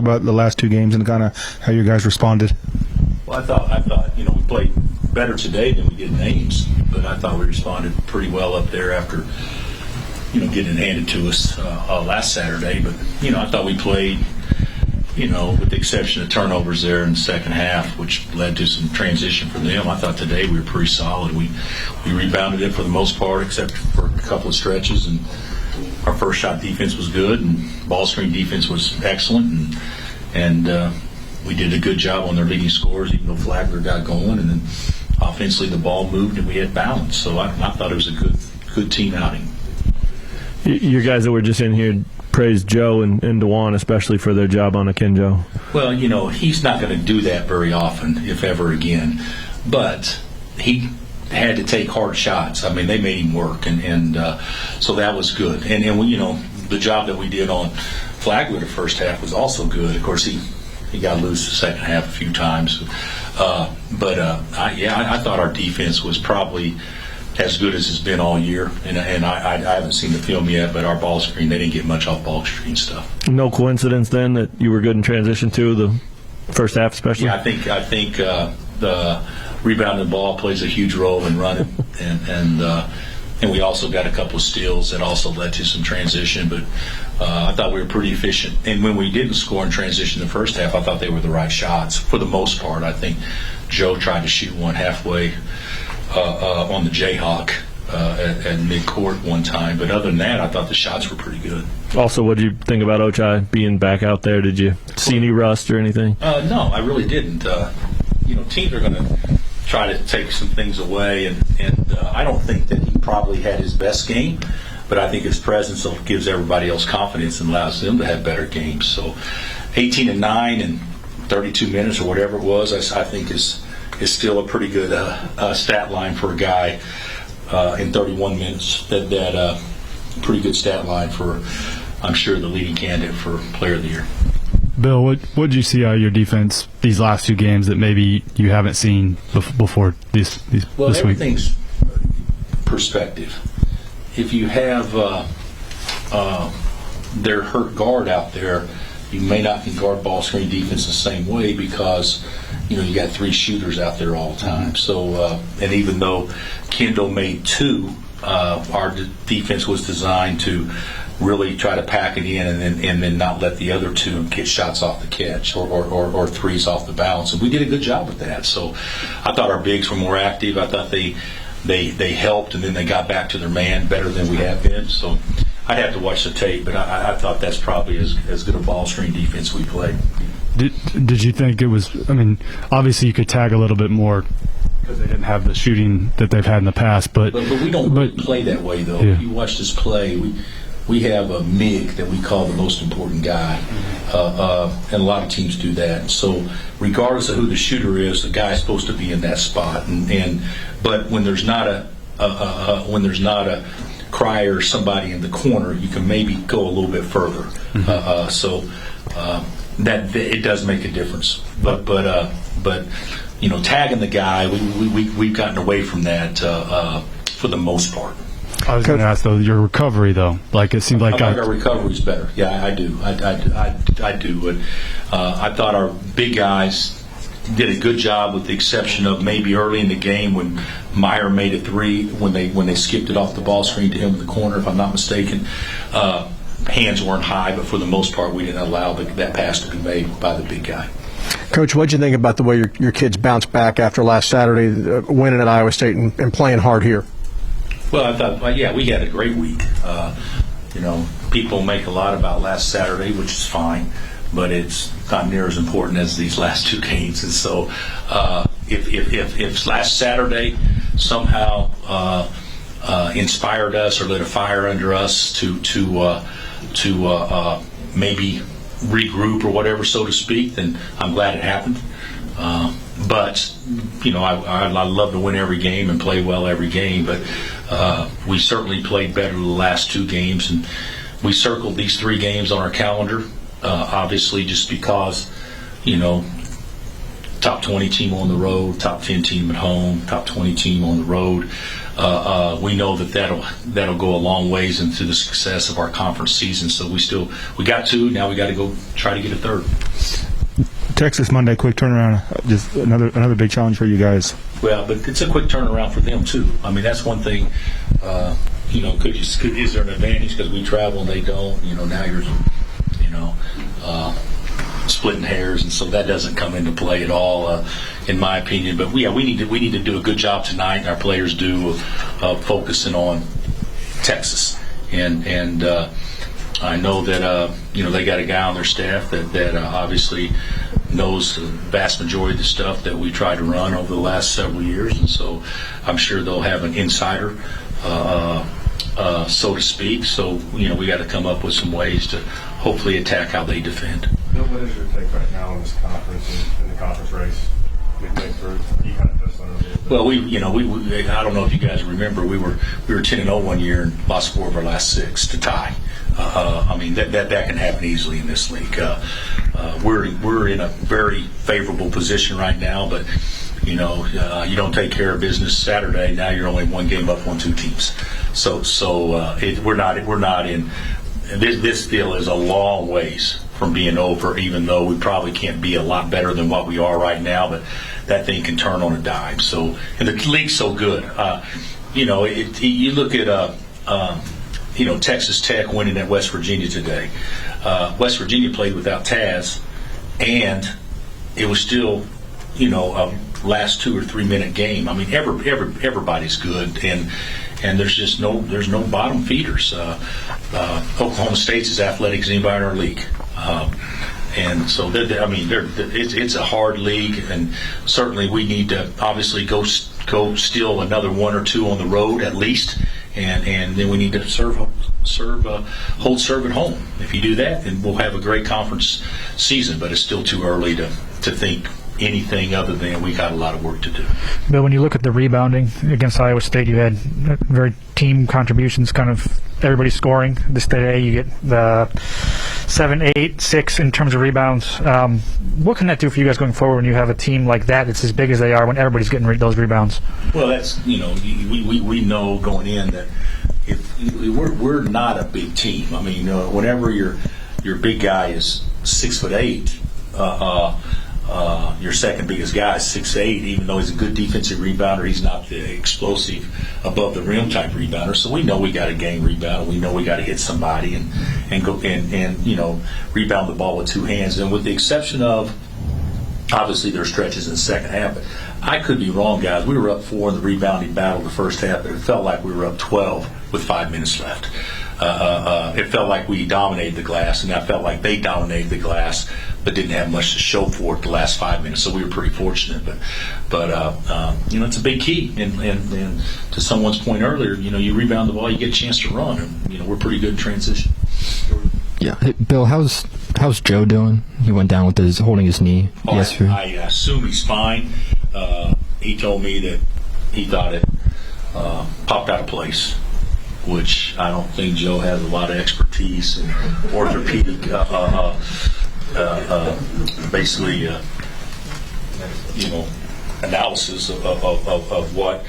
about the last two games and kind of how you guys responded? Well, I thought we played better today than we did in Ames, but I thought we responded pretty well up there after getting handed to us last Saturday. But I thought we played, with the exception of turnovers there in the second half, which led to some transition for them. I thought today we were pretty solid. We rebounded it for the most part, except for a couple of stretches, and our first shot defense was good, and ball screen defense was excellent, and we did a good job on their leading scores, even though Flagler got going, and then offensively the ball moved and we had balance. So I thought it was a good team outing. You guys that were just in here praised Joe and DeJuan especially for their job on Akinjo. Well, he's not going to do that very often, if ever again. But he had to take hard shots. I mean, they made him work, and so that was good. And the job that we did on Flagler the first half was also good. Of course, he got loose the second half a few times. But I thought our defense was probably as good as it's been all year, and I haven't seen the film yet, but our ball screen, they didn't get much off ball screen stuff. No coincidence then that you were good in transition too, the first half especially? Yeah, I think the rebounding the ball plays a huge role in running, and we also got a couple of steals that also led to some transition, but I thought we were pretty efficient. And when we didn't score in transition in the first half, I thought they were the right shots for the most part. I think Joe tried to shoot one halfway on the Jayhawk at midcourt one time, but other than that, I thought the shots were pretty good. Also, what did you think about Ochai being back out there? Did you see any rust or anything? No, I really didn't. Teams are going to try to take some things away, and I don't think that he probably had his best game, but I think his presence gives everybody else confidence and allows them to have better games. So 18-9 and 32 minutes or whatever it was, I think is still a pretty good stat line for a guy in 31 minutes. That pretty good stat line for, I'm sure, the leading candidate for Player of the Year. Bill, what did you see out of your defense these last two games that maybe you haven't seen before this week? Well, everything's perspective. If you have their hurt guard out there, you may not can guard ball screen defense the same way because you got three shooters out there all the time. So, and even though Kendall made two, our defense was designed to really try to pack it in and then not let the other two get shots off the catch or threes off the bounce. And we did a good job with that. So I thought our bigs were more active. I thought they helped, and then they got back to their man better than we have been. So I'd have to watch the tape, but I thought that's probably as good a ball screen defense we played. Did you think it was, obviously you could tag a little bit more because they didn't have the shooting that they've had in the past, but we don't really play that way, though. Yeah. If you watch us play, we have a MIG that we call the most important guy, and a lot of teams do that. So regardless of who the shooter is, the guy's supposed to be in that spot. But when there's not a Cryer or somebody in the corner, you can maybe go a little bit further. That it does make a difference. But tagging the guy, we've gotten away from that for the most part. I was going to ask, though, your recovery, though. Like, it seemed like our recovery's better. Yeah, I do. I do. But I thought our big guys did a good job, with the exception of maybe early in the game when Meyer made a three when they skipped it off the ball screen to him in the corner, if I'm not mistaken. Hands weren't high, but for the most part, we didn't allow that pass to be made by the big guy. Coach, what did you think about the way your kids bounced back after last Saturday, winning at Iowa State and playing hard here? Well, I thought, we had a great week. People make a lot about last Saturday, which is fine, but it's not near as important as these last two games. And so, if last Saturday somehow inspired us or lit a fire under us to maybe regroup or whatever, so to speak, then I'm glad it happened. But I love to win every game and play well every game. But we certainly played better the last two games, and we circled these three games on our calendar. Obviously, just because top 20 team on the road, top 10 team at home, top 20 team on the road. We know that'll go a long ways into the success of our conference season. So we got two. Now we got to go try to get a third. Texas Monday, quick turnaround. Just another big challenge for you guys. Well, but it's a quick turnaround for them too. I mean, that's one thing. Is there an advantage because we travel and they don't? Now you're, splitting hairs, and so that doesn't come into play at all, in my opinion. But we need to do a good job tonight, and our players do, focusing on Texas. And I know that they got a guy on their staff that obviously knows the vast majority of the stuff that we tried to run over the last several years, and so I'm sure they'll have an insider, so to speak. So we got to come up with some ways to hopefully attack how they defend. Bill, what is your take right now on this conference and in the conference race? Midway through, you kind of touched on it a little bit. Well, we I don't know if you guys remember, we were 10-0 one year and lost 4 of our last 6 to tie. I mean that can happen easily in this league. We're in a very favorable position right now, but you don't take care of business Saturday. Now you're only 1 game up on 2 teams. So we're not in. This deal is a long ways from being over, even though we probably can't be a lot better than what we are right now, but that thing can turn on a dime. So, and the league's so good. You look at Texas Tech winning at West Virginia today. West Virginia played without Taz, and it was still, a last 2 or 3 minute game. I mean, everybody's good, and there's no bottom feeders. Oklahoma State's as athletic as anybody in our league. And so, it's a hard league, and certainly we need to obviously go steal another 1 or 2 on the road at least, and then we need to hold serve at home. If you do that, then we'll have a great conference season, but it's still too early to think anything other than we got a lot of work to do. Bill, when you look at the rebounding against Iowa State, you had very team contributions, kind of everybody scoring. This today, you get the 7, 8, 6 in terms of rebounds. What can that do for you guys going forward when you have a team like that that's as big as they are when everybody's getting those rebounds? Well, that's we know going in that we're not a big team. I mean, whenever your big guy is 6'8", your second biggest guy is 6'8". Even though he's a good defensive rebounder, he's not the explosive above the rim type rebounder. So we know we got to gang rebound. We know we got to hit somebody and go and rebound the ball with 2 hands. And with the exception of, obviously, there are stretches in the second half, but I could be wrong, guys. We were up 4 in the rebounding battle the first half, but it felt like we were up 12 with 5 minutes left. It felt like we dominated the glass, and I felt like they dominated the glass, but didn't have much to show for it the last 5 minutes. So we were pretty fortunate. But it's a big key. And to someone's point earlier, you rebound the ball, you get a chance to run, and we're pretty good in transition. Yeah, hey, Bill, how's Joe doing? He went down with holding his knee yesterday. I assume he's fine. He told me that he thought it popped out of place, which I don't think Joe has a lot of expertise in orthopedic, analysis of what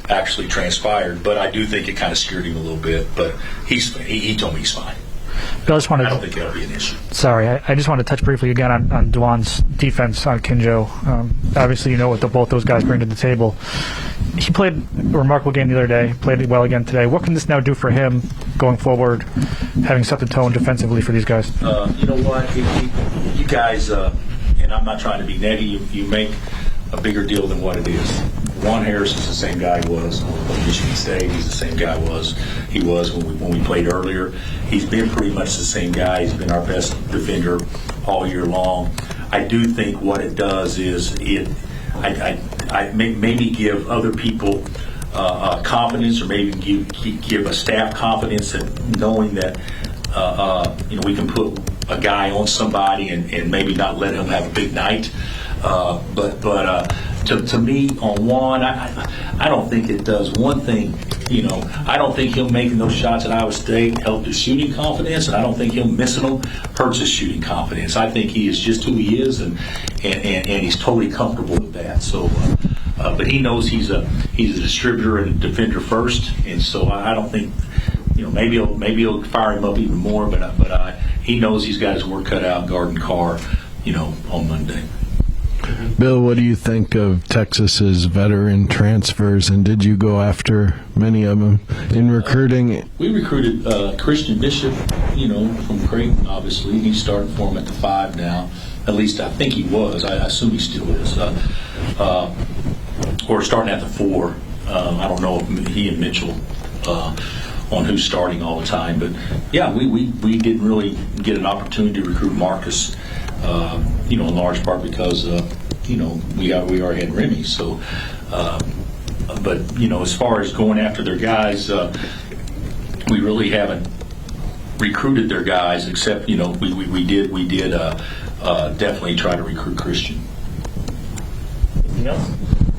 actually transpired. But I do think it kind of scared him a little bit. But he told me he's fine. Bill, I don't think that'll be an issue. Sorry, I just want to touch briefly again on Dwan's defense on Kinjo. Obviously, you know what both those guys bring to the table. He played a remarkable game the other day, played well again today. What can this now do for him going forward, having set the tone defensively for these guys? You know what? You guys, and I'm not trying to be negative, you make a bigger deal than what it is. Juan Harris is the same guy he was at Michigan State. He's the same guy he was when we played earlier. He's been pretty much the same guy. He's been our best defender all year long. I do think what it does is I maybe give other people confidence, or maybe give a staff confidence in knowing that we can put a guy on somebody and maybe not let him have a big night. But to me, on Juan, I don't think it does one thing. I don't think him making those shots at Iowa State helped his shooting confidence, and I don't think him missing them hurts his shooting confidence. I think he is just who he is, and he's totally comfortable with that. So, but he knows he's a distributor and a defender first, and so I don't think, maybe he'll fire him up even more, but he knows he's got his work cut out guarding Carr, on Monday. Bill, what do you think of Texas's veteran transfers, and did you go after many of them in recruiting? We recruited Christian Bishop, from Creighton, obviously. He's starting for him at the 5 now. At least I think he was. I assume he still is. Or starting at the 4. I don't know if he and Mitchell on who's starting all the time. But, yeah, we didn't really get an opportunity to recruit Marcus, in large part because, we already had Remy. So, but, as far as going after their guys, we really haven't recruited their guys, except, we did definitely try to recruit Christian. Anything else?